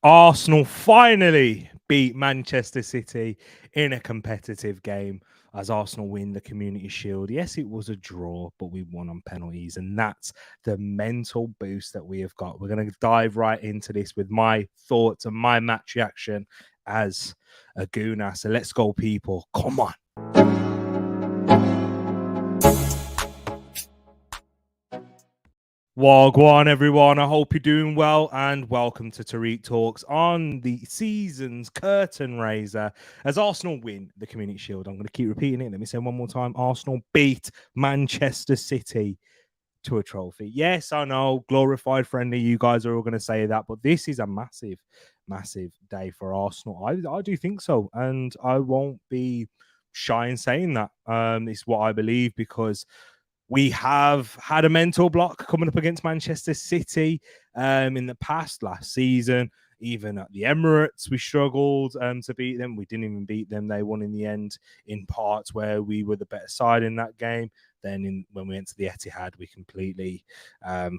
Arsenal finally beat Manchester City in a competitive game as Arsenal win the Community Shield. Yes, it was a draw, but we won on penalties, and that's the mental boost that we have got. We're going to dive right into this with my thoughts and my match reaction as a Gooner. So let's go, people. Come on. Wagwan, everyone. I hope you're doing well, and welcome to Tereak Talks on the season's curtain raiser as Arsenal win the Community Shield. I'm going to keep repeating it. Let me say one more time. Arsenal beat Manchester City to a trophy. Yes, I know, glorified friendly. You guys are all going to say that, but this is a massive, massive day for Arsenal. I do think so, and I won't be shy in saying that. It's what I believe because we have had a mental block coming up against Manchester City in the past last season. Even at the Emirates, we struggled to beat them. We didn't even beat them. They won in the end in parts where we were the better side in that game. Then when we went to the Etihad, we completely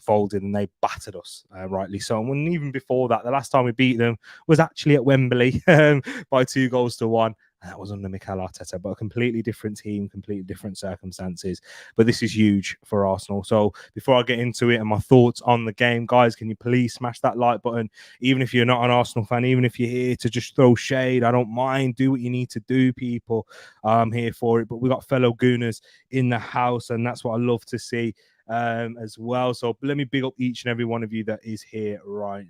folded and they battered us, rightly so. And even before that, the last time we beat them was actually at Wembley by 2-1. And that was under Mikel Arteta, but a completely different team, completely different circumstances. But this is huge for Arsenal. So before I get into it and my thoughts on the game, guys, can you please smash that like button? Even if you're not an Arsenal fan, even if you're here to just throw shade, I don't mind. Do what you need to do, people. I'm here for it. But we got fellow Gooners in the house, and that's what I love to see as well. So let me big up each and every one of you that is here right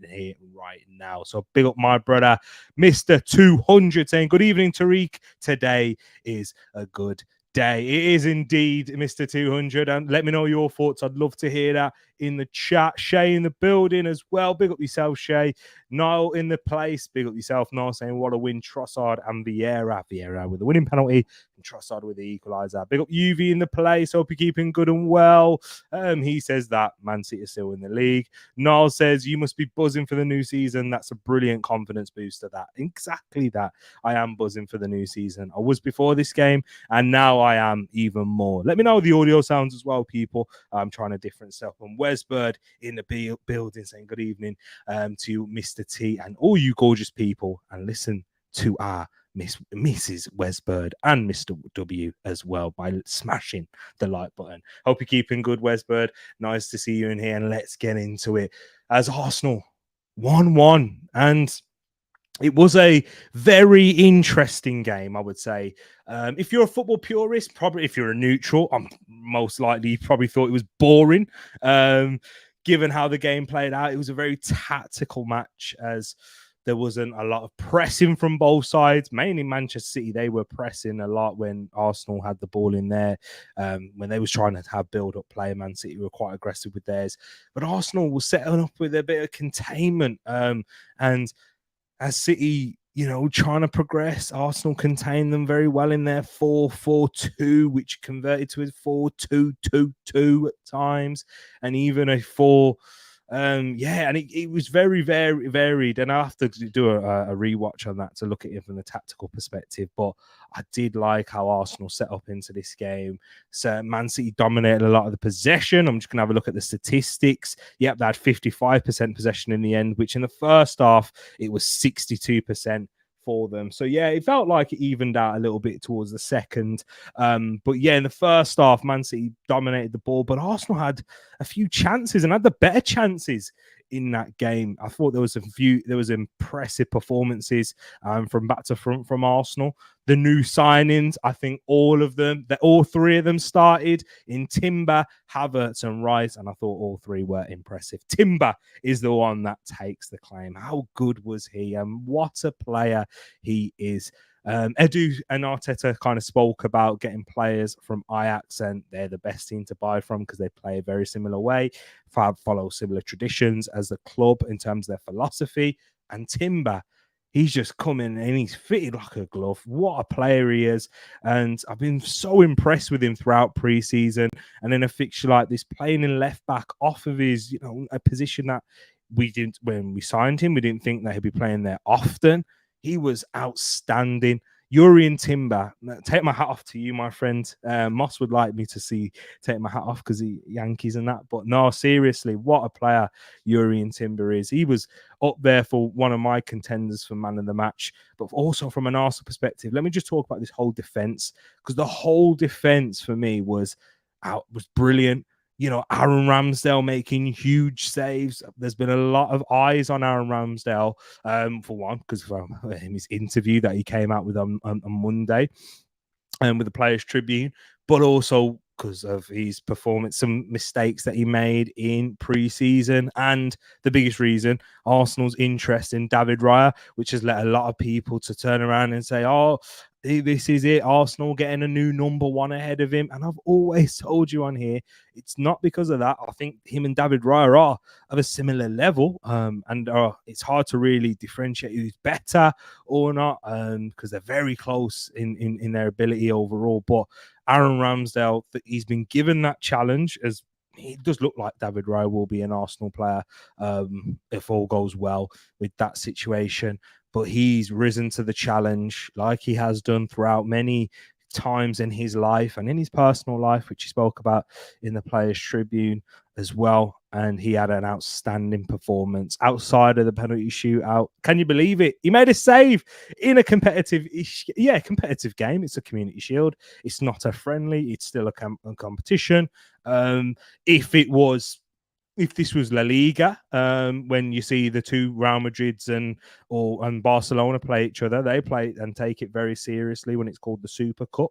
now. So big up my brother, Mr. 200, saying, good evening, Tereak. Today is a good day. It is indeed, Mr. 200. And let me know your thoughts. I'd love to hear that in the chat. Shay in the building as well. Big up yourself, Shay. Niall in the place. Big up yourself, Niall, saying what a win. Trossard and Vieira. Vieira with the winning penalty and Trossard with the equaliser. Big up UV in the place. Hope you're keeping good and well. He says that Man City is still in the league. Niall says you must be buzzing for the new season. That's a brilliant confidence booster. That exactly that. I am buzzing for the new season. I was before this game, and now I am even more. Let me know the audio sounds as well, people. I'm trying a different stuff. And Wesbird in the building saying good evening to Mr. T and all you gorgeous people, and listen to our Mrs. Wesbird and Mr. W as well by smashing the like button. Hope you're keeping good, Wesbird. Nice to see you in here, and let's get into it. As Arsenal 1-1, and it was a very interesting game, I would say. If you're a football purist, probably if you're a neutral, most likely you probably thought it was boring. Given how the game played out, it was a very tactical match as there wasn't a lot of pressing from both sides. Mainly Manchester City, they were pressing a lot when Arsenal had the ball in there. When they was trying to have build-up play, Man City were quite aggressive with theirs. But Arsenal was setting up with a bit of containment. And as City, trying to progress, Arsenal contained them very well in their 4-4-2, which converted to a 4-2-2-2 at times, and even a 4. And it was very, very varied. And I have to do a rewatch on that to look at it from the tactical perspective. But I did like how Arsenal set up into this game. So Man City dominated a lot of the possession. I'm just going to have a look at the statistics. Yep, they had 55% possession in the end, which in the first half, it was 62%. For them. So yeah, it felt like it evened out a little bit towards the second. But yeah, in the first half, Man City dominated the ball, but Arsenal had a few chances and had the better chances in that game. I thought there was impressive performances from back to front from Arsenal. The new signings, I think all three of them started in Timber, Havertz and Rice, and I thought all three were impressive. Timber is the one that takes the claim. How good was he? And what a player he is. Edu and Arteta kind of spoke about getting players from Ajax, and they're the best team to buy from because they play a very similar way, follow similar traditions as the club in terms of their philosophy. And Timber, he's just coming and he's fitted like a glove. What a player he is. And I've been so impressed with him throughout pre-season. And in a fixture like this, playing in left back off of his, a position that we didn't, when we signed him, we didn't think that he'd be playing there often. He was outstanding. Yuri Timber, take my hat off to you, my friend. Moss would like me to see take my hat off because he Yankees and that. But no, seriously, what a player Yuri Timber is. He was up there for one of my contenders for man of the match, but also from an Arsenal perspective. Let me just talk about this whole defense, because the whole defense for me was brilliant. You know, Aaron Ramsdale making huge saves. There's been a lot of eyes on Aaron Ramsdale, for one, because from his interview that he came out with on Monday, with the Players Tribune, but also because of his performance, some mistakes that he made in pre-season, and the biggest reason, Arsenal's interest in David Raya, which has led a lot of people to turn around and say, oh, this is it, Arsenal getting a new number one ahead of him. And I've always told you on here, it's not because of that. I think him and David Raya are of a similar level, and it's hard to really differentiate who's better or not, because they're very close in their ability overall. But Aaron Ramsdale, he's been given that challenge, as he does look like David Raya will be an Arsenal player, if all goes well with that situation. But he's risen to the challenge like he has done throughout many times in his life and in his personal life, which he spoke about in the Players Tribune as well. And he had an outstanding performance outside of the penalty shootout. Can you believe it? He made a save in a competitive game. It's a Community Shield. It's not a friendly. It's still a competition. If this was La Liga, when you see the two Real Madrids and Barcelona play each other, they play and take it very seriously when it's called the Super Cup.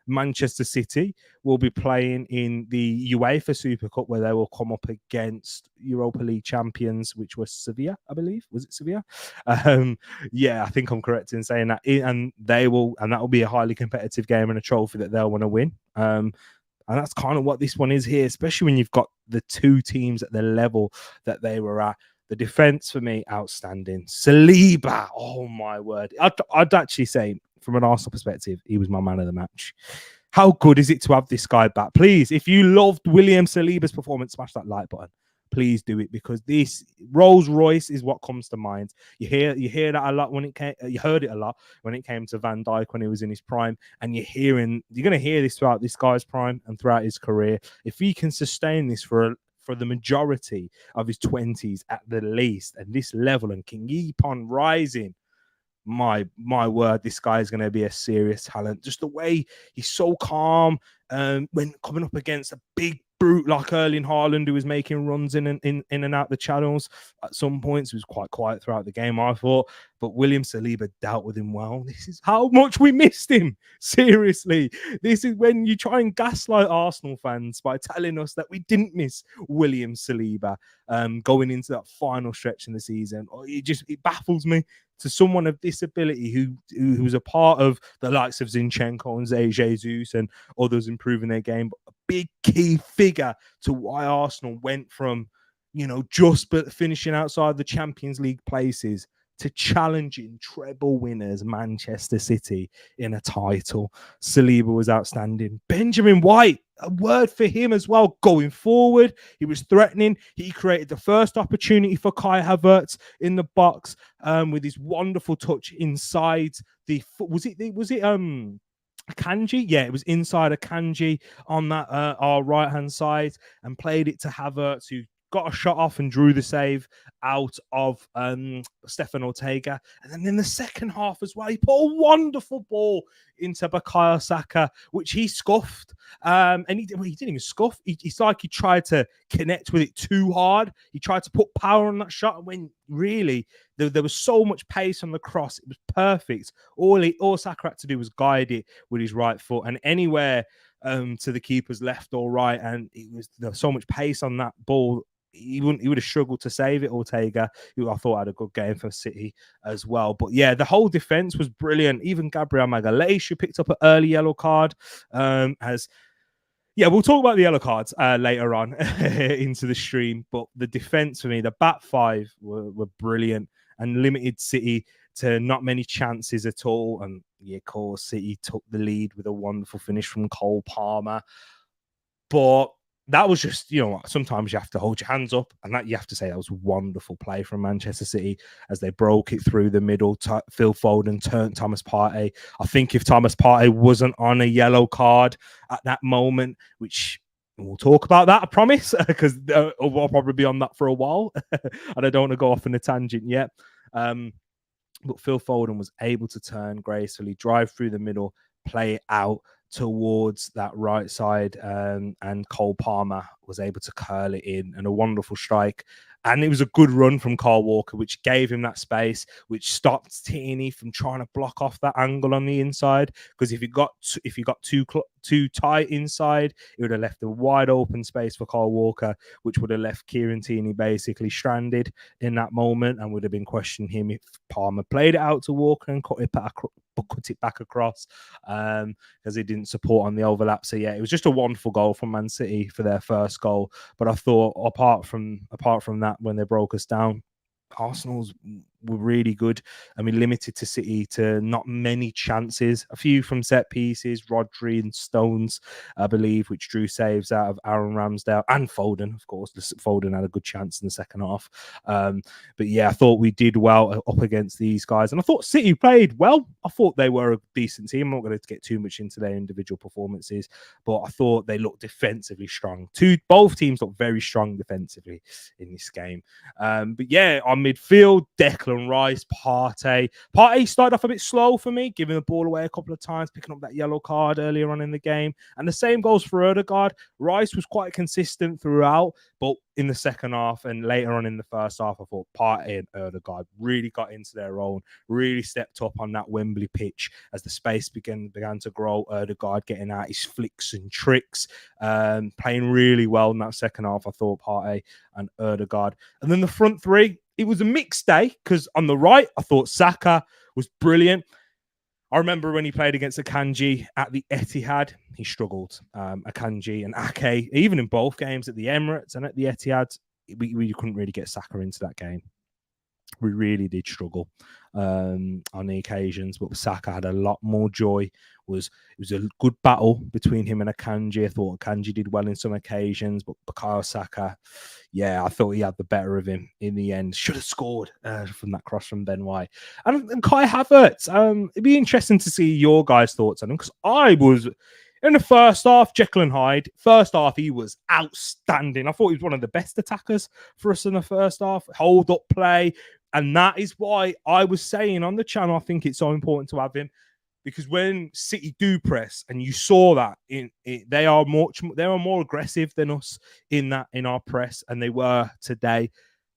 Manchester City will be playing in the UEFA Super Cup, where they will come up against Europa League champions, which was Sevilla, I believe. Was it Sevilla? Yeah, I think I'm correct in saying that. And that will be a highly competitive game and a trophy that they'll want to win. And that's kind of what this one is here, especially when you've got the two teams at the level that they were at. The defense for me, outstanding. Saliba, oh my word. I'd actually say, from an Arsenal perspective, he was my man of the match. How good is it to have this guy back? Please, if you loved William Saliba's performance, smash that like button. Please do it, because this Rolls Royce is what comes to mind. You hear that a lot when it came. You heard it a lot when it came to Van Dijk when he was in his prime, and you're going to hear this throughout this guy's prime and throughout his career. If he can sustain this for the majority of his 20s at the least, at this level, and can keep on rising, my word, this guy is going to be a serious talent. Just the way he's so calm, when coming up against a big brute like Erling Haaland, who was making runs in and out the channels. At some points, he was quite quiet throughout the game, I thought. But William Saliba dealt with him well. This is how much we missed him. Seriously. This is when you try and gaslight Arsenal fans by telling us that we didn't miss William Saliba going into that final stretch in the season. It baffles me. To someone of this ability who's a part of the likes of Zinchenko and Zé Jesus and others improving their game, but a big key figure to why Arsenal went from, just finishing outside the Champions League places to challenging treble winners Manchester City in a title. Saliba was outstanding. Benjamin White, a word for him as well. Going forward, he was threatening. He created the first opportunity for Kai Havertz in the box, with his wonderful touch inside the was it Akanji? Yeah, it was inside Akanji on that our right hand side, and played it to Havertz, who got a shot off and drew the save out of Stefan Ortega. And then in the second half as well, he put a wonderful ball into Bukayo Saka, which he scuffed. And he didn't even scuff. It's like he tried to connect with it too hard. He tried to put power on that shot, when really there was so much pace on the cross. It was perfect. All Saka had to do was guide it with his right foot, and anywhere to the keeper's left or right, and there was so much pace on that ball. He would have struggled to save it. Ortega, who I thought had a good game for City as well. But yeah, the whole defense was brilliant. Even Gabriel Magalhaes, who picked up an early yellow card, we'll talk about the yellow cards later on into the stream. But the defense for me, the back five were brilliant and limited City to not many chances at all. And yeah, of course, City took the lead with a wonderful finish from Cole Palmer. But that was just, sometimes you have to hold your hands up, and that you have to say that was wonderful play from Manchester City as they broke it through the middle. Phil Foden turned Thomas Partey. I think if Thomas Partey wasn't on a yellow card at that moment, which we'll talk about that, I promise, because I'll probably be on that for a while, and I don't want to go off on a tangent yet. But Phil Foden was able to turn gracefully, drive through the middle, play it out towards that right side, and Cole Palmer was able to curl it in, and a wonderful strike. And it was a good run from Kyle Walker, which gave him that space, which stopped Tierney from trying to block off that angle on the inside. Because if you got too tight inside, it would have left a wide open space for Kyle Walker, which would have left Kieran Tierney basically stranded in that moment, and would have been questioning him if Palmer played it out to Walker and cut it back across, because he didn't support on the overlap. So yeah, it was just a wonderful goal from Man City for their first goal. But I thought apart from that, when they broke us down, Arsenal's were really good. I mean, limited to City to not many chances, a few from set pieces, Rodri and Stones, I believe, which drew saves out of Aaron Ramsdale and Foden, of course. Foden had a good chance in the second half. But yeah, I thought we did well up against these guys, and I thought City played well. I thought they were a decent team. I'm not going to get too much into their individual performances, but I thought they looked defensively strong. Both teams looked very strong defensively in this game. But yeah, on midfield, Declan Rice, Partey started off a bit slow for me, giving the ball away a couple of times, picking up that yellow card earlier on in the game. And the same goes for Odegaard. Rice was quite consistent throughout, but in the second half and later on in the first half, I thought Partey and Odegaard really got into their own, really stepped up on that Wembley pitch as the space began to grow. Odegaard getting out his flicks and tricks, playing really well in that second half, I thought, Partey and Odegaard. And then the front three, it was a mixed day, because on the right, I thought Saka was brilliant. I remember when he played against Akanji at the Etihad, he struggled. Akanji and Ake, even in both games at the Emirates and at the Etihad, we couldn't really get Saka into that game. We really did struggle on the occasions, but Saka had a lot more joy. It was a good battle between him and Akanji. I thought Akanji did well in some occasions, but Bukayo Saka, yeah, I thought he had the better of him in the end. Should have scored from that cross from Ben White. And Kai Havertz, it'd be interesting to see your guys' thoughts on him, because I was... In the first half, Jekyll and Hyde. First half, he was outstanding. I thought he was one of the best attackers for us in the first half. Hold up play. And that is why I was saying on the channel, I think it's so important to have him, because when City do press, and you saw that they are more aggressive than us in our press, and they were today.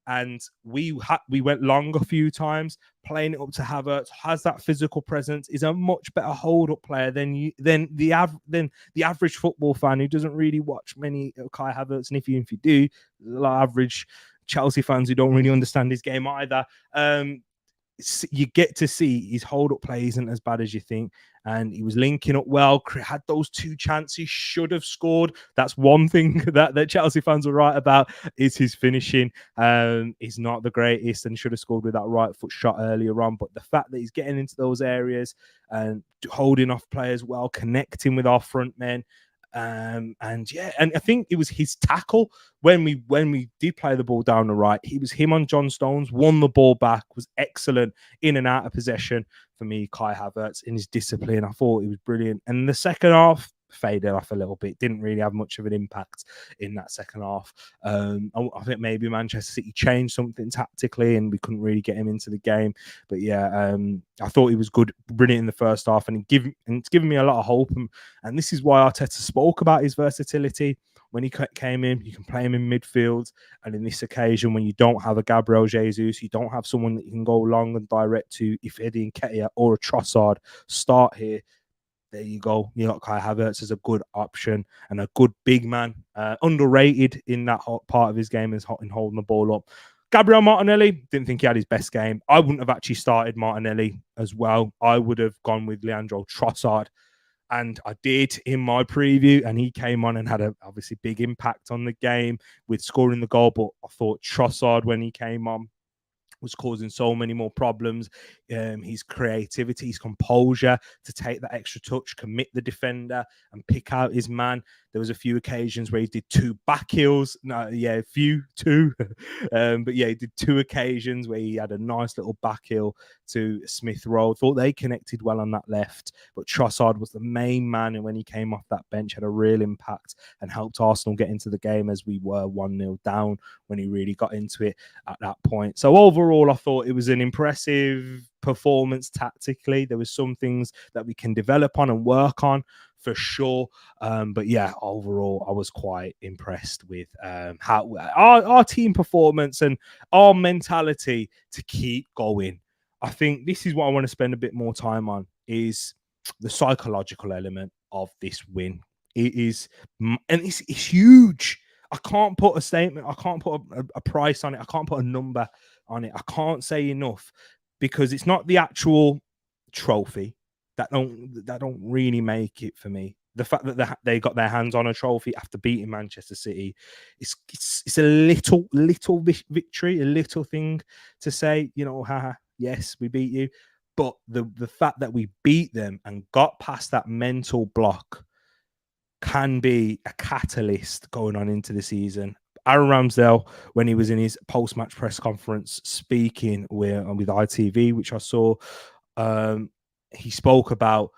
And we went long a few times, playing it up to Havertz, has that physical presence, is a much better hold-up player than the average football fan who doesn't really watch many Kai Havertz. And if you do, there's a lot of average Chelsea fans who don't really understand his game either. You get to see his hold-up play isn't as bad as you think, and he was linking up well, had those two chances, should have scored. That's one thing that Chelsea fans are right about, is his finishing. He's not the greatest and should have scored with that right foot shot earlier on, but the fact that he's getting into those areas and holding off players well, connecting with our front men, and I think it was his tackle when we did play the ball down the right. He was him on John Stones, won the ball back, was excellent in and out of possession for me. Kai Havertz, in his discipline, I thought he was brilliant. And the second half faded off a little bit, didn't really have much of an impact in that second half. I think maybe Manchester City changed something tactically and we couldn't really get him into the game. But yeah, I thought he was good, brilliant in the first half, and it's given me a lot of hope. And this is why Arteta spoke about his versatility. When he came in, you can play him in midfield. And in this occasion, when you don't have a Gabriel Jesus, you don't have someone that you can go long and direct to, if Eddie Nketiah or a Trossard start here, there you go. You got Kai Havertz as a good option and a good big man, underrated in that part of his game in holding the ball up. Gabriel Martinelli, didn't think he had his best game. I wouldn't have actually started Martinelli as well. I would have gone with Leandro Trossard, and I did in my preview, and he came on and had a obviously big impact on the game with scoring the goal. But I thought Trossard, when he came on, was causing so many more problems. His creativity, his composure to take that extra touch, commit the defender and pick out his man. There was a few occasions where he did 2 back heels. No, yeah, two. But yeah, he did 2 occasions where he had a nice little back heel to Smith Rowe. Thought they connected well on that left, but Trossard was the main man, and when he came off that bench, had a real impact and helped Arsenal get into the game as we were 1-0 down when he really got into it at that point. So overall, I thought it was an impressive performance tactically. There was some things that we can develop on and work on for sure. But yeah, overall, I was quite impressed with how our team performance and our mentality to keep going. I think this is what I want to spend a bit more time on, is the psychological element of this win. It is, and it's huge. I can't put a statement, I can't put a price on it, I can't put a number on it. I can't say enough, because it's not the actual trophy that don't really make it for me. The fact that they got their hands on a trophy after beating Manchester City, it's a little victory, a little thing to say, you know, haha, yes, we beat you. But the fact that we beat them and got past that mental block can be a catalyst going on into the season. Aaron Ramsdale, when he was in his post-match press conference speaking with ITV, which I saw, he spoke about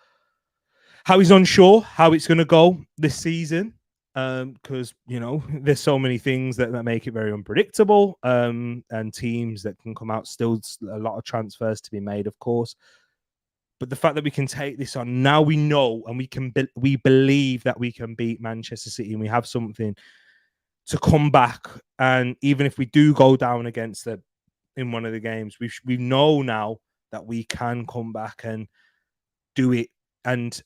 how he's unsure how it's going to go this season, because, you know, there's so many things that make it very unpredictable, and teams that can come out, still a lot of transfers to be made, of course. But the fact that we can take this on now, we know, and we believe that we can beat Manchester City, and we have something to come back. And even if we do go down against them in one of the games, we know now that we can come back and do it and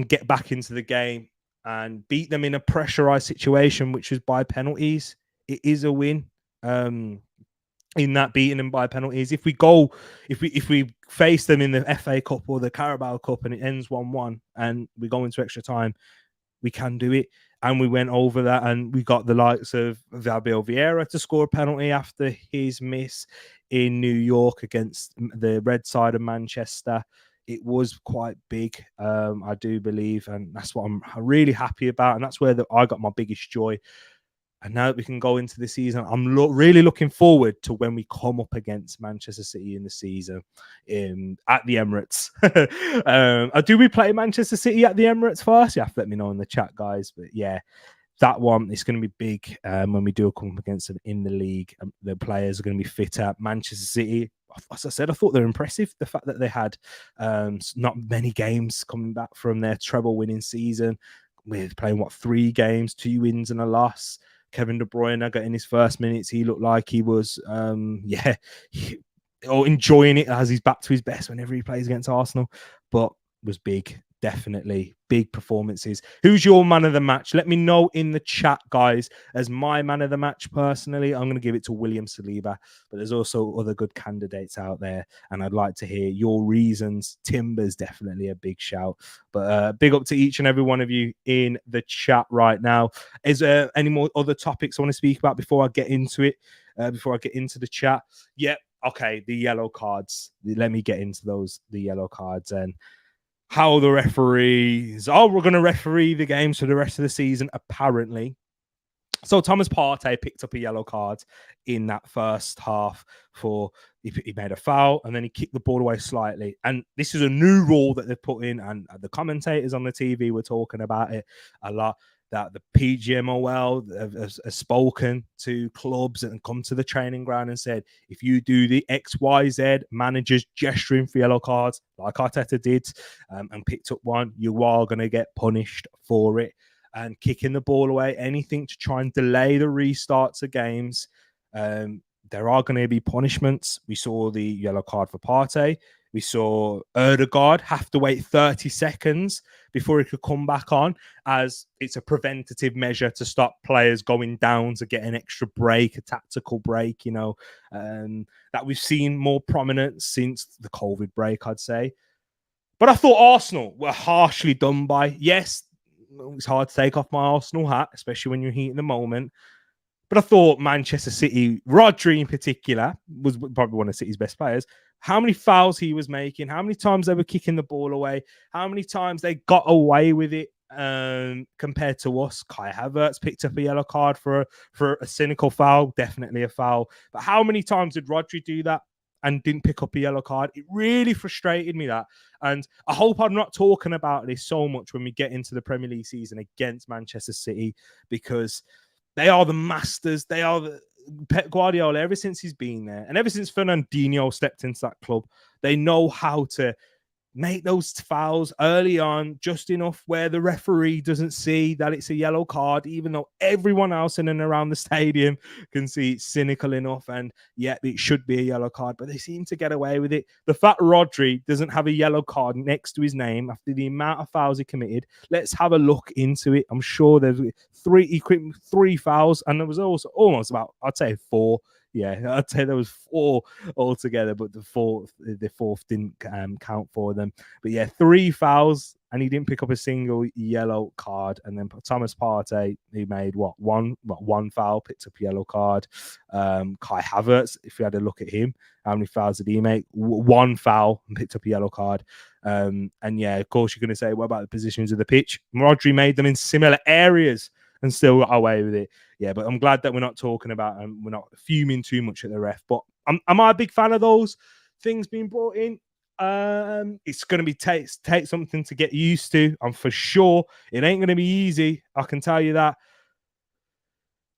get back into the game and beat them in a pressurized situation, which is by penalties. It is a win. In that, beating them by penalties. If we face them in the FA Cup or the Carabao Cup and it ends 1-1 and we go into extra time, we can do it. And we went over that, and we got the likes of Gabriel Vieira to score a penalty after his miss in New York against the red side of Manchester. It was quite big, I do believe, and that's what I'm really happy about, and that's where I got my biggest joy. And now that we can go into the season, I'm really looking forward to when we come up against Manchester City in the season at the Emirates. Do we play Manchester City at the Emirates first? You have to let me know in the chat, guys. But yeah, that one is going to be big when we do come up against them in the league. The players are going to be fitter. Manchester City, as I said, I thought they're impressive. The fact that they had not many games coming back from their treble-winning season, with playing, 3 games, 2 wins and a loss. Kevin De Bruyne got in his first minutes. He looked like he was, enjoying it as he's back to his best whenever he plays against Arsenal. But was big, definitely big performances. Who's your man of the match? Let me know in the chat, guys. As my man of the match, personally, I'm going to give it to William Saliba. But there's also other good candidates out there, and I'd like to hear your reasons. Timber's definitely a big shout. But big up to each and every one of you in the chat right now. Is there any more other topics I want to speak about before I get into it? Before I get into the chat? Yep. Okay, the yellow cards. Let me get into the yellow cards and how the referees we're going to referee the games for the rest of the season, apparently. So Thomas Partey picked up a yellow card in that first half he made a foul and then he kicked the ball away slightly. And this is a new rule that they've put in, and the commentators on the TV were talking about it a lot, that the PGMOL have spoken to clubs and come to the training ground and said, if you do the XYZ managers gesturing for yellow cards, like Arteta did, and picked up one, you are going to get punished for it. And kicking the ball away, anything to try and delay the restarts of games, there are going to be punishments. We saw the yellow card for Partey. We saw Odegaard have to wait 30 seconds before he could come back on, as it's a preventative measure to stop players going down to get an extra break, a tactical break, that we've seen more prominent since the COVID break, I'd say. But I thought Arsenal were harshly done by. Yes, it's hard to take off my Arsenal hat, especially when you're heating the moment. But I thought Manchester City, Rodri in particular, was probably one of City's best players. How many fouls he was making, how many times they were kicking the ball away, how many times they got away with it compared to us. Kai Havertz picked up a yellow card for a cynical foul, definitely a foul. But how many times did Rodri do that and didn't pick up a yellow card? It really frustrated me, that. And I hope I'm not talking about this so much when we get into the Premier League season against Manchester City, because they are the masters. They are the Pep Guardiola, ever since he's been there, and ever since Fernandinho stepped into that club, they know how to make those fouls early on, just enough where the referee doesn't see that it's a yellow card, even though everyone else in and around the stadium can see it's cynical enough. And yeah, it should be a yellow card, but they seem to get away with it. The fact Rodri doesn't have a yellow card next to his name after the amount of fouls he committed, let's have a look into it. I'm sure there's three fouls, and there was also almost about, I'd say, four. Yeah, I'd say there was four altogether, but the fourth didn't count for them. But yeah, 3 fouls, and he didn't pick up a single yellow card. And then Thomas Partey, he made one foul, picked up a yellow card. Kai Havertz, if you had a look at him, how many fouls did he make? 1 foul and picked up a yellow card. And yeah, of course, you're going to say, what about the positions of the pitch? Rodri made them in similar areas and still got away with it. Yeah, but I'm glad that we're not talking about and we're not fuming too much at the ref. But am I a big fan of those things being brought in? It's going to be take something to get used to. I'm for sure it ain't going to be easy. I can tell you that.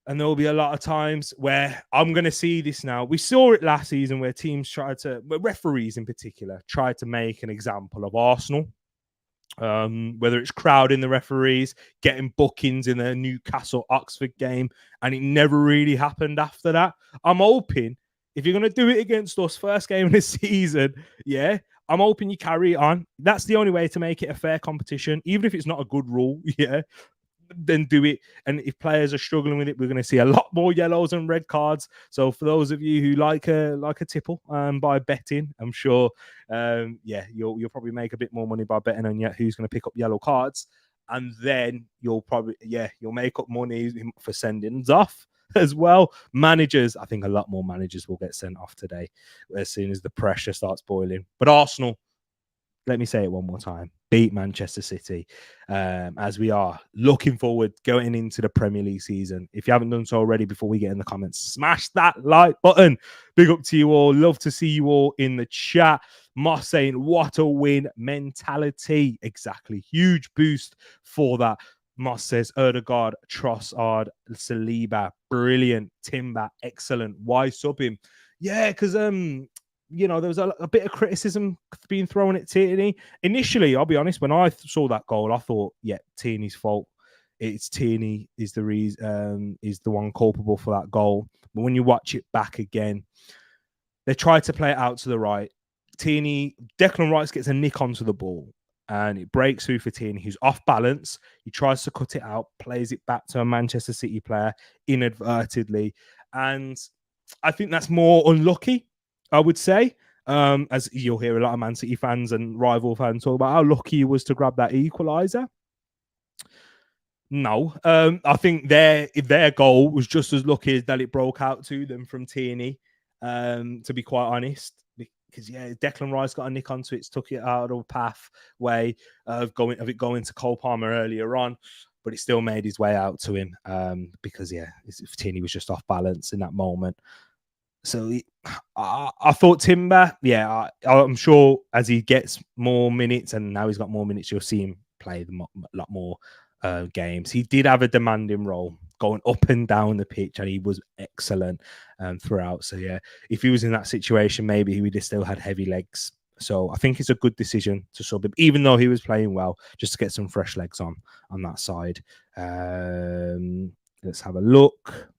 And there will be a lot of times where I'm going to see this now. We saw it last season where teams referees in particular, tried to make an example of Arsenal. Whether it's crowding the referees, getting bookings in the Newcastle Oxford game, and it never really happened after that. I'm hoping if you're going to do it against us first game of the season, yeah, I'm hoping you carry it on. That's the only way to make it a fair competition, even if it's not a good rule, yeah. Then do it. And if players are struggling with it, we're going to see a lot more yellows and red cards. So for those of you who like a tipple by betting, I'm sure you'll probably make a bit more money by betting on who's going to pick up yellow cards. And then you'll make up money for sendings off as well. Managers, I think a lot more managers will get sent off today as soon as the pressure starts boiling. But Arsenal, let me say it one more time, beat Manchester City, as we are looking forward going into the Premier League season. If you haven't done so already, before we get in the comments, smash that like button. Big up to you all. Love to see you all in the chat. Moss saying, what a win mentality. Exactly. Huge boost for that. Moss says, Odegaard, Trossard, Saliba, brilliant. Timber, excellent. Why sub him? Yeah, because there was a bit of criticism being thrown at Tierney. Initially, I'll be honest, when I saw that goal, I thought, yeah, Tierney's fault. It's Tierney is the reason, is the one culpable for that goal. But when you watch it back again, they tried to play it out to the right. Declan Rice gets a nick onto the ball and it breaks through for Tierney, who's off balance. He tries to cut it out, plays it back to a Manchester City player inadvertently. And I think that's more unlucky, I would say, as you'll hear a lot of Man City fans and rival fans talk about how lucky he was to grab that equaliser. No, I think their goal was just as lucky as that it broke out to them from Tierney, to be quite honest. Because, yeah, Declan Rice got a nick onto it, took it out of a pathway of it going to Cole Palmer earlier on, but it still made his way out to him because, yeah, Tierney was just off balance in that moment. So I thought Timber, yeah, I'm sure as he gets more minutes, and now he's got more minutes, you'll see him play a lot more games. He did have a demanding role going up and down the pitch, and he was excellent throughout. So, yeah, if he was in that situation, maybe he would have still had heavy legs. So I think it's a good decision to sub him, even though he was playing well, just to get some fresh legs on that side. Let's have a look.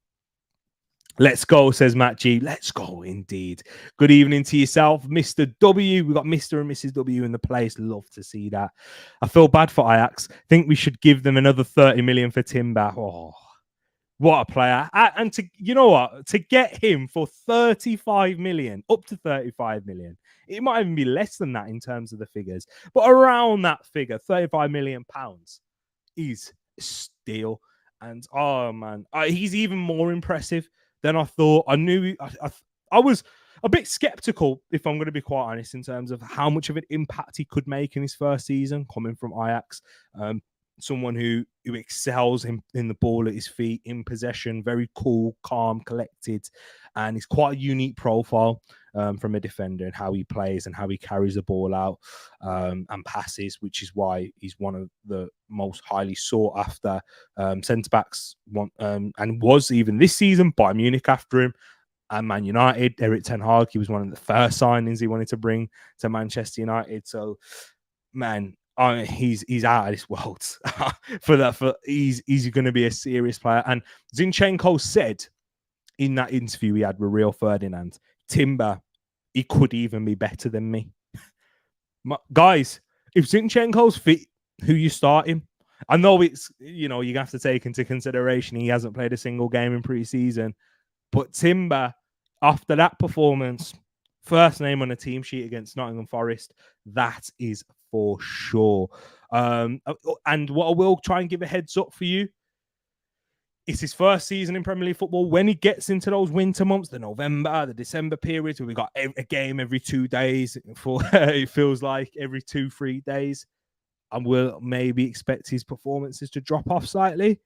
Let's go, says Matt G. Let's go, indeed. Good evening to yourself, Mr. W. We've got Mr. and Mrs. W in the place. Love to see that. I feel bad for Ajax. Think we should give them another 30 million for Timber. Oh, what a player. And you know what? To get him for 35 million, up to 35 million, it might even be less than that in terms of the figures, but around that figure, 35 million pounds, is a steal. And oh man, he's even more impressive than I thought. I knew I was a bit skeptical, if I'm going to be quite honest, in terms of how much of an impact he could make in his first season coming from Ajax. Someone who excels in the ball at his feet, in possession, very cool, calm, collected, and he's quite a unique profile from a defender and how he plays and how he carries the ball out and passes, which is why he's one of the most highly sought after centre backs. And was even this season Bayern Munich after him. And Man United, Erik ten Hag, he was one of the first signings he wanted to bring to Manchester United. So, man, he's out of this world for that. He's going to be a serious player. And Zinchenko said in that interview he had with Rio Ferdinand, Timber, he could even be better than me. Guys, if Zinchenko's fit, who you starting? I know it's, you have to take into consideration he hasn't played a single game in pre-season. But Timber, after that performance, first name on a team sheet against Nottingham Forest, that is for sure. And what I will try and give a heads up for you, it's his first season in Premier League football. When he gets into those winter months, the November, the December periods, where we got a game every 2 days, it feels like every 2-3 days, and we'll maybe expect his performances to drop off slightly.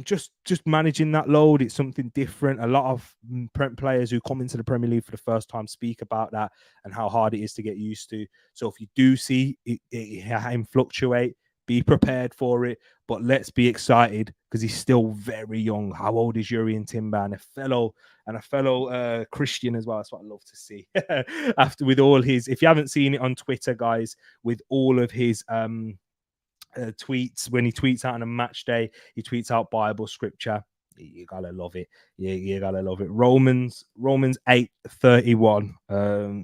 Just managing that load, it's something different. A lot of players who come into the Premier League for the first time speak about that and how hard it is to get used to. So if you do see him fluctuate, be prepared for it. But let's be excited because he's still very young. How old is Jurrien Timber? And a fellow Christian as well. That's what I love to see. After with all his, if you haven't seen it on Twitter, guys, with all of his tweets, when he tweets out on a match day, he tweets out Bible scripture. You gotta love it. You gotta love it. Romans 8:31.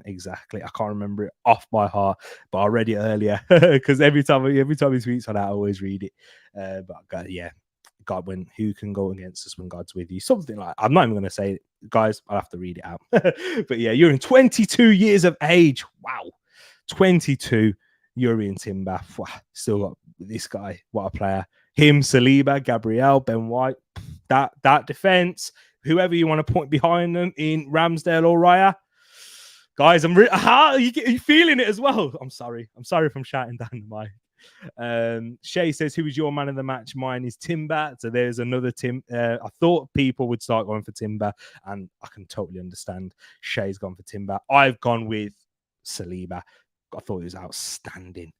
Exactly. I can't remember it off by heart, but I read it earlier because every time he tweets on that, I always read it. But God, yeah, God, who can go against us when God's with you? Something like, I'm not even gonna say it, guys. I'll have to read it out. But yeah, you're in 22 years of age. Wow, 22. Jurrien Timber, still got this guy. What a player! Him, Saliba, Gabriel, Ben White. That defense, whoever you want to point behind them in Ramsdale or Raya, guys. Are you feeling it as well? I'm sorry if I'm shouting down the mic. Shay says, "Who is your man of the match?" Mine is Timber. So there's another Tim. I thought people would start going for Timber, and I can totally understand. Shay's gone for Timber. I've gone with Saliba. I thought it was outstanding.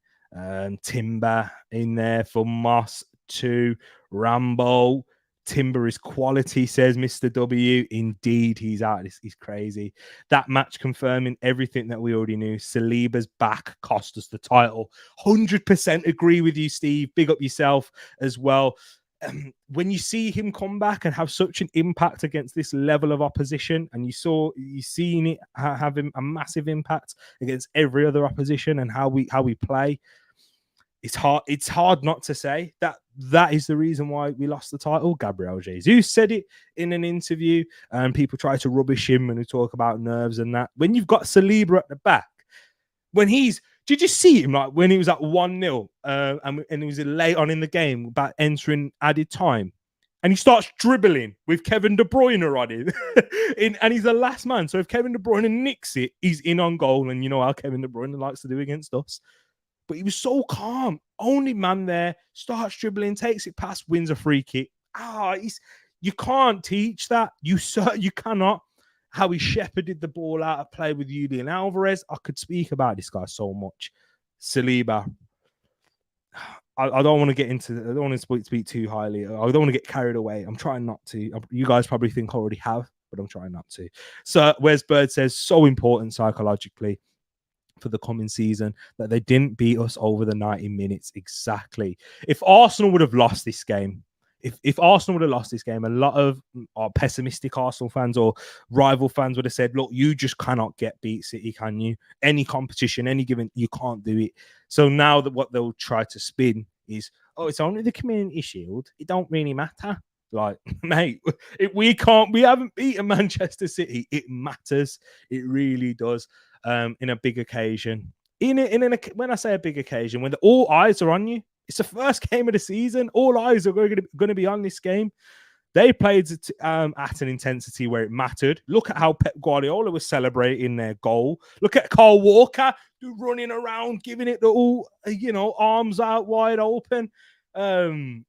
Timber in there for Moss too. Rambo. Timber is quality, says Mr. W. Indeed, he's out. He's crazy. That match confirming everything that we already knew. Saliba's back cost us the title. 100% agree with you, Steve. Big up yourself as well. When you see him come back and have such an impact against this level of opposition, and you've seen it having a massive impact against every other opposition and how we play, it's hard not to say that is the reason why we lost the title. Gabriel Jesus said it in an interview, and people try to rubbish him when they talk about nerves and that. When you've got Saliba at the back, did you see him like when he was at 1-0 and he was late on in the game about entering added time, and he starts dribbling with Kevin De Bruyne on it, and he's the last man. So if Kevin De Bruyne nicks it, he's in on goal, and you know how Kevin De Bruyne likes to do against us. But he was so calm, only man there, starts dribbling, takes it past, wins a free kick. You can't teach that. You cannot. How he shepherded the ball out of play with Julian Alvarez. I could speak about this guy so much. Saliba. I don't want to get into. I don't want to speak too highly. I don't want to get carried away. I'm trying not to. You guys probably think I already have, but I'm trying not to. So Wes Bird says, so important psychologically for the coming season that they didn't beat us over the 90 minutes. Exactly. If Arsenal would have lost this game, If Arsenal would have lost this game, a lot of our pessimistic Arsenal fans or rival fans would have said, look, you just cannot get beat City, can you? Any competition, any given, you can't do it. So now that what they'll try to spin is, oh, it's only the Community Shield. It don't really matter. Like, mate, we haven't beaten Manchester City. It matters. It really does. In a big occasion. When I say a big occasion, when all eyes are on you, It's the first game of the season. All eyes are going to be on this game. They played at an intensity where it mattered. Look at how Pep Guardiola was celebrating their goal. Look at Kyle Walker running around, giving it the all, arms out wide open. And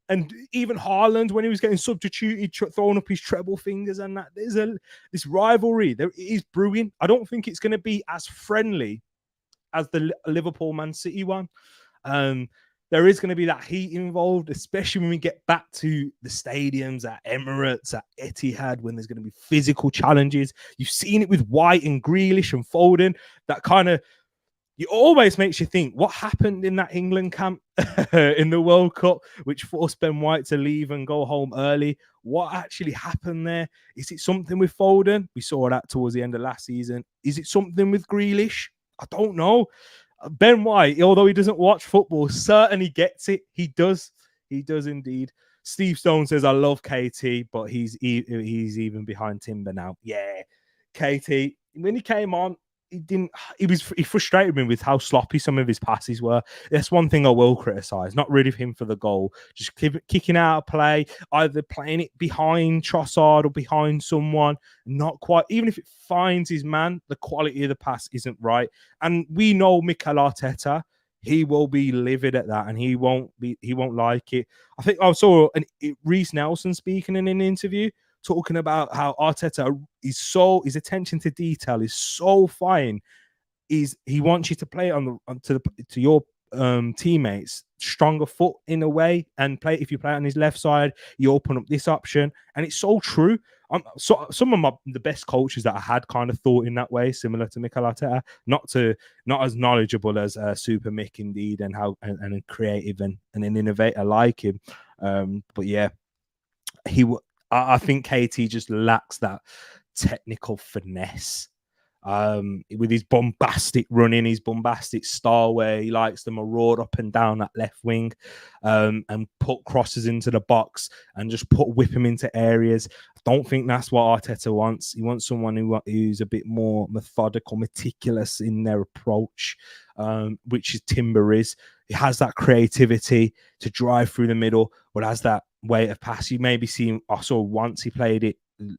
even Hojlund, when he was getting substituted, throwing up his treble fingers and that. There's this rivalry. There is brewing. I don't think it's going to be as friendly as the Liverpool Man City one. There is going to be that heat involved, especially when we get back to the stadiums at Emirates, at Etihad, when there's going to be physical challenges. You've seen it with White and Grealish and Foden. That kind of, it always makes you think, what happened in that England camp in the World Cup, which forced Ben White to leave and go home early? What actually happened there? Is it something with Foden? We saw that towards the end of last season. Is it something with Grealish? I don't know. Ben White, although he doesn't watch football, certainly gets it. He does. He does indeed. Steve Stone says, I love KT, but he's even behind Timber now. Yeah. KT, when he came on, he frustrated me with how sloppy some of his passes were. That's one thing I will criticize. Not really him for the goal, just kicking out of play, either playing it behind Trossard or behind someone. Not quite, even if it finds his man, the quality of the pass isn't right. And we know Mikel Arteta, he will be livid at that, and he won't like it. I think I saw Reece Nelson speaking in an interview, talking about how Arteta his attention to detail is so fine. He wants you to play to your teammates stronger foot in a way, and if you play on his left side, you open up this option, and it's so true. So some of the best coaches that I had kind of thought in that way, similar to Mikel Arteta, not as knowledgeable as Super Mick indeed, and and creative and an innovator like him. But yeah, I think KT just lacks that technical finesse. With his bombastic running, his bombastic style where he likes to maraud up and down that left wing, and put crosses into the box and just whip him into areas. I don't think that's what Arteta wants. He wants someone who's a bit more methodical, meticulous in their approach, which Timber is. He has that creativity to drive through the middle, but has that weight of pass. You maybe see, I saw once he played it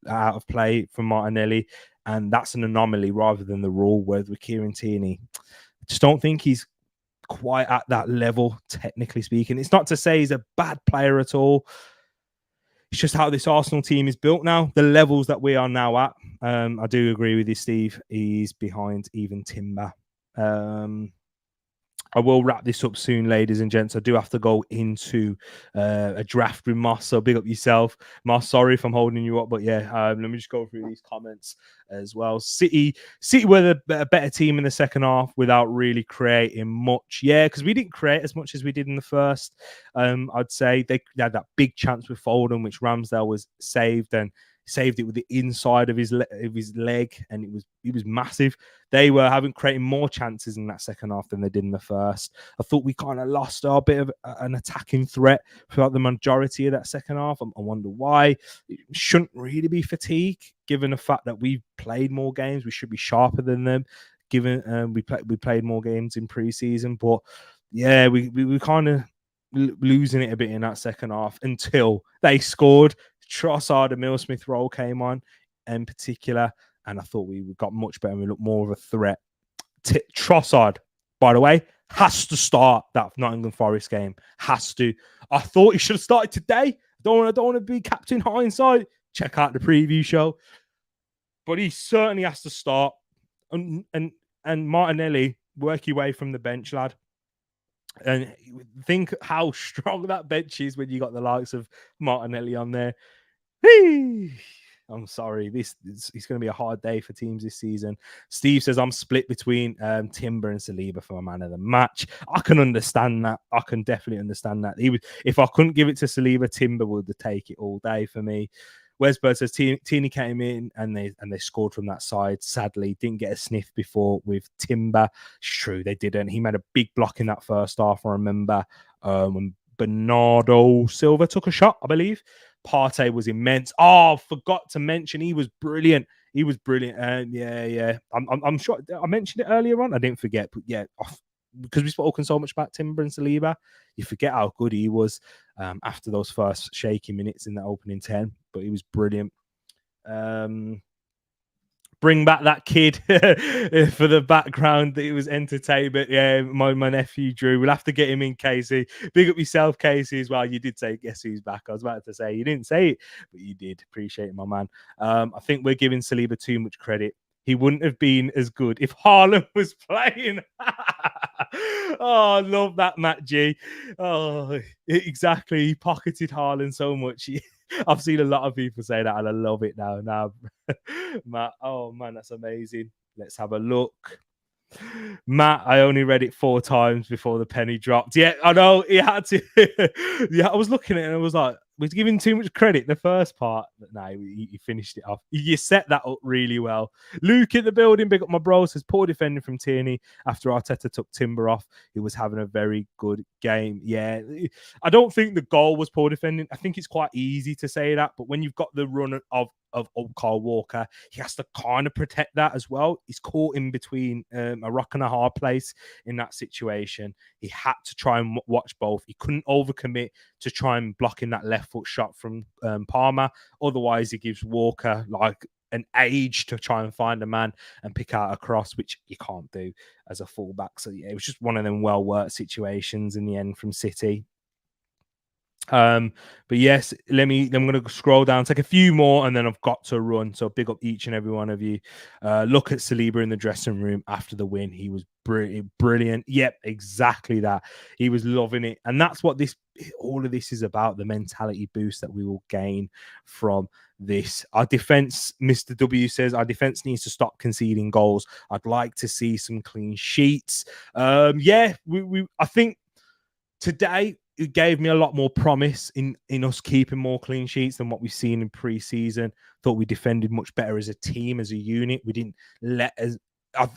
out of play from Martinelli, and that's an anomaly rather than the rule. Whereas with Kieran Tierney, I just don't think he's quite at that level, technically speaking. It's not to say he's a bad player at all. It's just how this Arsenal team is built now, the levels that we are now at. I do agree with you, Steve. He's behind even Timber. I will wrap this up soon, ladies and gents. I do have to go into a draft with Moss, so big up yourself. Moss, sorry if I'm holding you up, but yeah, let me just go through these comments as well. City were a better team in the second half without really creating much. Yeah, because we didn't create as much as we did in the first. I'd say they had that big chance with Foden, which Ramsdale was saved, and saved it with the inside of his leg, and it was massive. They were creating more chances in that second half than they did in the first. I thought we kind of lost our bit of an attacking threat throughout the majority of that second half. I wonder why. It shouldn't really be fatigue, given the fact that we've played more games. We should be sharper than them, given we played more games in pre-season. But yeah, we kind of losing it a bit in that second half until they scored. Trossard and Mill Smith role came on in particular, and I thought we got much better and we looked more of a threat. Trossard, by the way, has to start that Nottingham Forest game. Has to. I thought he should have started today. I don't want to be Captain Hindsight. Check out the preview show. But he certainly has to start. And Martinelli, work your way from the bench, lad. And think how strong that bench is when you got the likes of Martinelli on there. I'm sorry. It's going to be a hard day for teams this season. Steve says, I'm split between Timber and Saliba for my man of the match. I can understand that. I can definitely understand that. If I couldn't give it to Saliba, Timber would take it all day for me. Wesbird says Tierney came in and they scored from that side. Sadly, didn't get a sniff before with Timber. It's true, they didn't. He made a big block in that first half. I remember when Bernardo Silva took a shot, I believe. Partey was immense. Oh, forgot to mention he was brilliant. Yeah. I'm sure I mentioned it earlier on. I didn't forget, but yeah, because we've spoken so much about Timber and Saliba, you forget how good he was after those first shaky minutes in that opening 10. But he was brilliant. Bring back that kid for the background. It was entertainment. Yeah, my nephew Drew. We'll have to get him in, Casey. Big up yourself, Casey, as well. You did say, guess who's back? I was about to say, you didn't say it, but you did. Appreciate it, my man. I think we're giving Saliba too much credit. He wouldn't have been as good if Haaland was playing. Oh, I love that, Matt G. Oh, exactly. He pocketed Haaland so much. I've seen a lot of people say that, and I love it now. Matt, oh man, that's amazing. Let's have a look. Matt, I only read it 4 times before the penny dropped. Yeah, I know he had to. Yeah, I was looking at it and I was like, was giving too much credit the first part. But no, he finished it off. You set that up really well. Luke in the building, big up my bro, says poor defending from Tierney after Arteta took Timber off. He was having a very good game. Yeah, I don't think the goal was poor defending. I think it's quite easy to say that, but when you've got the run of Kyle Walker, he has to kind of protect that as well. He's caught in between a rock and a hard place in that situation. He had to try and watch both. He couldn't overcommit to try and blocking that left foot shot from Palmer. Otherwise, he gives Walker like an age to try and find a man and pick out a cross, which you can't do as a fullback. So yeah, it was just one of them well-worked situations in the end from City. But yes, I'm going to scroll down, take a few more, and then I've got to run. So big up each and every one of you. Look at Saliba in the dressing room after the win. He was brilliant. Yep, exactly that. He was loving it. And that's what all of this is about, the mentality boost that we will gain from this. Our defense, Mr. W says, our defense needs to stop conceding goals. I'd like to see some clean sheets. I think today it gave me a lot more promise in us keeping more clean sheets than what we've seen in pre-season. Thought we defended much better as a team, as a unit. We didn't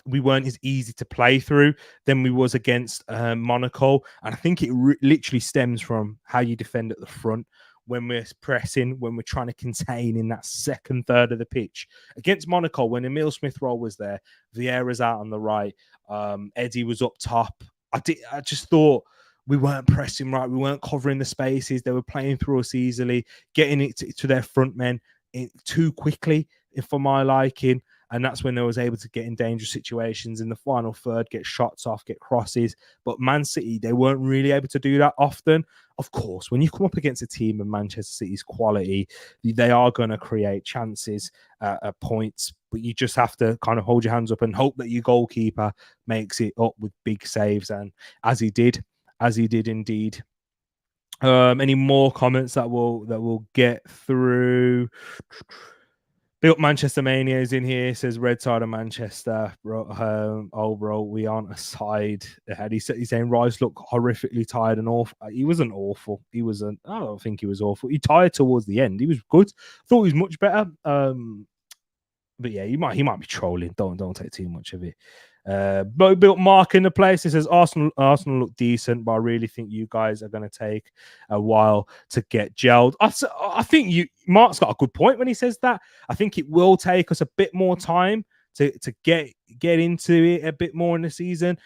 we weren't as easy to play through than we was against Monaco. And I think it literally stems from how you defend at the front when we're pressing, when we're trying to contain in that second third of the pitch. Against Monaco, when Emile Smith-Rowe was there, Vieira's out on the right, Eddie was up top. I just thought we weren't pressing right. We weren't covering the spaces. They were playing through us easily, getting it to their front men too quickly, for my liking. And that's when they was able to get in dangerous situations in the final third, get shots off, get crosses. But Man City, they weren't really able to do that often. Of course, when you come up against a team of Manchester City's quality, they are going to create chances at points. But you just have to kind of hold your hands up and hope that your goalkeeper makes it up with big saves. And as he did indeed. Any more comments that we'll get through? Big up Manchester Mania is in here. Says red side of Manchester. Bro, we aren't a side. And he's saying Rice looked horrifically tired and awful. He wasn't awful. I don't think he was awful. He tired towards the end. He was good. Thought he was much better. But yeah, he might be trolling. Don't take too much of it. But built Mark in the place. It says Arsenal look decent, but I really think you guys are going to take a while to get gelled. I think Mark's got a good point when he says that. I think it will take us a bit more time to get into it a bit more in the season.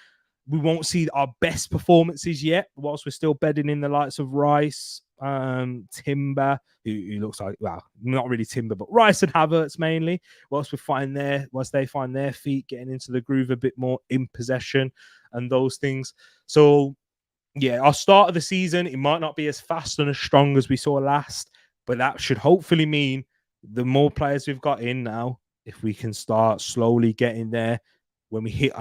We won't see our best performances yet, whilst we're still bedding in the likes of Rice, Timber, who looks like, well, not really Timber, but Rice and Havertz mainly. Whilst they find their feet, getting into the groove a bit more in possession and those things. So, yeah, our start of the season, it might not be as fast and as strong as we saw last, but that should hopefully mean the more players we've got in now, if we can start slowly getting there when we hit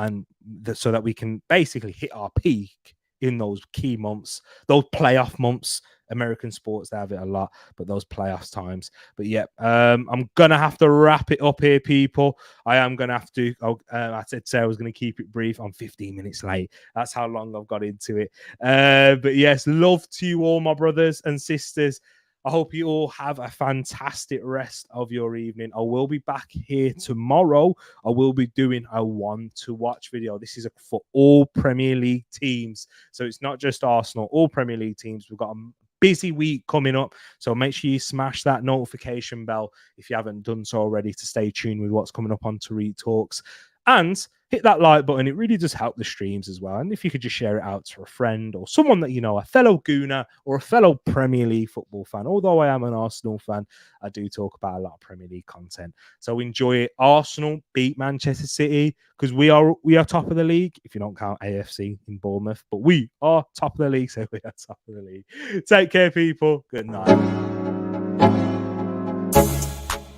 so that we can basically hit our peak in those key months, those playoff months. American sports, they have it a lot, but those playoffs times. But yeah, I'm gonna have to wrap it up here, people. I am gonna have to. I said I was gonna keep it brief. I'm 15 minutes late. That's how long I've got into it. But yes, love to you all, my brothers and sisters. I hope you all have a fantastic rest of your evening. I will be back here tomorrow. I will be doing a one to watch video. This is for all Premier League teams. So it's not just Arsenal, all Premier League teams. We've got a busy week coming up. So make sure you smash that notification bell if you haven't done so already to stay tuned with what's coming up on Tereak Talks. And hit that like button. It really does help the streams as well. And if you could just share it out to a friend or someone that you know, a fellow Gooner or a fellow Premier League football fan. Although I am an Arsenal fan, I do talk about a lot of Premier League content. So enjoy it. Arsenal beat Manchester City because we are top of the league. If you don't count AFC in Bournemouth, but we are top of the league, so we are top of the league. Take care, people. Good night.